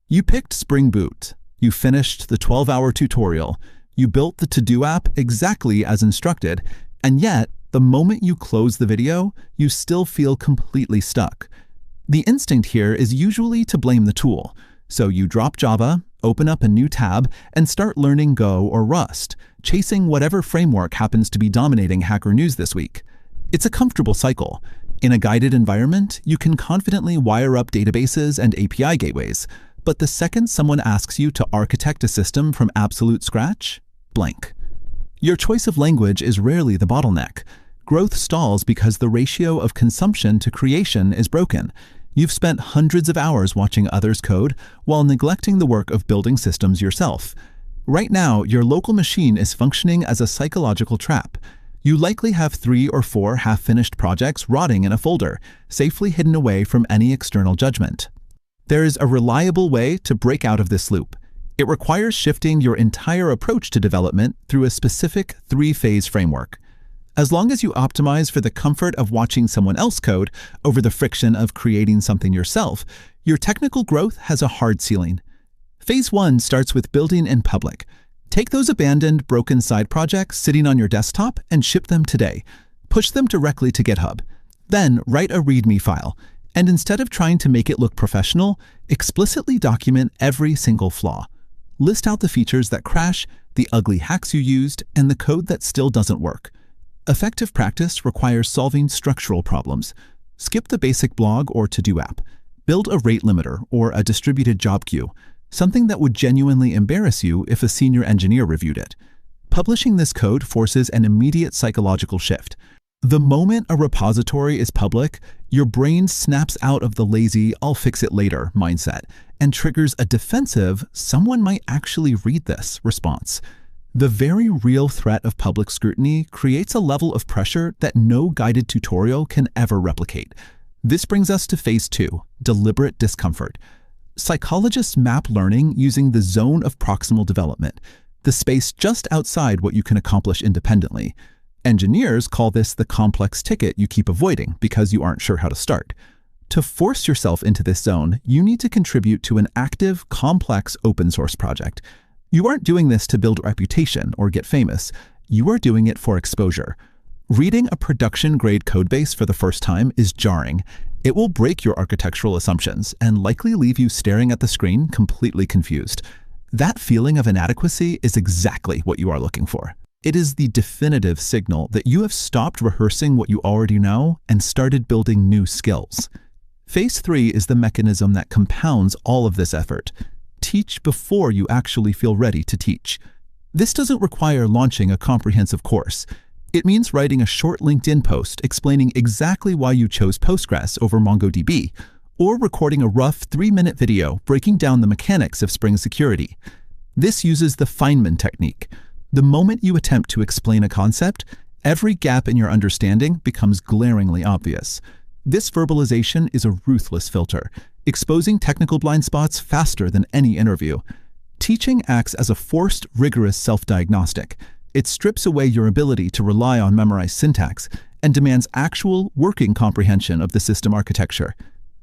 You picked Spring Boot. You finished the 12-hour tutorial. You built the to-do app exactly as instructed, and yet, the moment you close the video, you still feel completely stuck. The instinct here is usually to blame the tool. So you drop Java, open up a new tab, and start learning Go or Rust, chasing whatever framework happens to be dominating Hacker News this week. It's a comfortable cycle. In a guided environment, you can confidently wire up databases and API gateways, but the second someone asks you to architect a system from absolute scratch, blank. Your choice of language is rarely the bottleneck. Growth stalls because the ratio of consumption to creation is broken. You've spent hundreds of hours watching others code while neglecting the work of building systems yourself. Right now, your local machine is functioning as a psychological trap. You likely have 3 or 4 half-finished projects rotting in a folder, safely hidden away from any external judgment. There is a reliable way to break out of this loop. It requires shifting your entire approach to development through a specific 3-phase framework. As long as you optimize for the comfort of watching someone else code over the friction of creating something yourself, your technical growth has a hard ceiling. Phase 1 starts with building in public. Take those abandoned, broken side projects sitting on your desktop and ship them today. Push them directly to GitHub. Then write a README file, and instead of trying to make it look professional, explicitly document every single flaw. List out the features that crash, the ugly hacks you used, and the code that still doesn't work. Effective practice requires solving structural problems. Skip the basic blog or to-do app. Build a rate limiter or a distributed job queue, something that would genuinely embarrass you if a senior engineer reviewed it. Publishing this code forces an immediate psychological shift. The moment a repository is public, your brain snaps out of the lazy, I'll fix it later mindset and triggers a defensive, someone might actually read this response. The very real threat of public scrutiny creates a level of pressure that no guided tutorial can ever replicate. This brings us to phase 2, deliberate discomfort. Psychologists map learning using the zone of proximal development, the space just outside what you can accomplish independently. Engineers call this the complex ticket you keep avoiding because you aren't sure how to start. To force yourself into this zone, you need to contribute to an active, complex open source project. You aren't doing this to build reputation or get famous. You are doing it for exposure. Reading a production-grade codebase for the first time is jarring. It will break your architectural assumptions and likely leave you staring at the screen completely confused. That feeling of inadequacy is exactly what you are looking for. It is the definitive signal that you have stopped rehearsing what you already know and started building new skills. Phase 3 is the mechanism that compounds all of this effort. Teach before you actually feel ready to teach. This doesn't require launching a comprehensive course. It means writing a short LinkedIn post explaining exactly why you chose Postgres over MongoDB, or recording a rough 3-minute video breaking down the mechanics of Spring Security. This uses the Feynman technique. The moment you attempt to explain a concept, every gap in your understanding becomes glaringly obvious. This verbalization is a ruthless filter, exposing technical blind spots faster than any interview. Teaching acts as a forced, rigorous self-diagnostic. It strips away your ability to rely on memorized syntax and demands actual, working comprehension of the system architecture.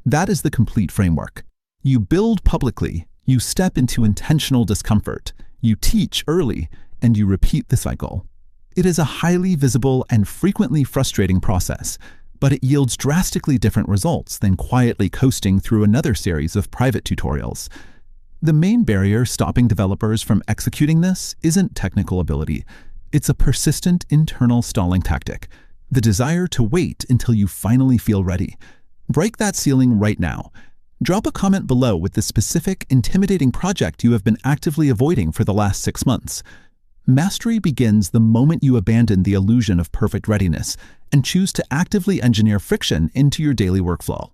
That is the complete framework. You build publicly, you step into intentional discomfort, you teach early, and you repeat the cycle. It is a highly visible and frequently frustrating process, but it yields drastically different results than quietly coasting through another series of private tutorials. The main barrier stopping developers from executing this isn't technical ability. It's a persistent internal stalling tactic, the desire to wait until you finally feel ready. Break that ceiling right now. Drop a comment below with the specific, intimidating project you have been actively avoiding for the last 6 months. Mastery begins the moment you abandon the illusion of perfect readiness and choose to actively engineer friction into your daily workflow.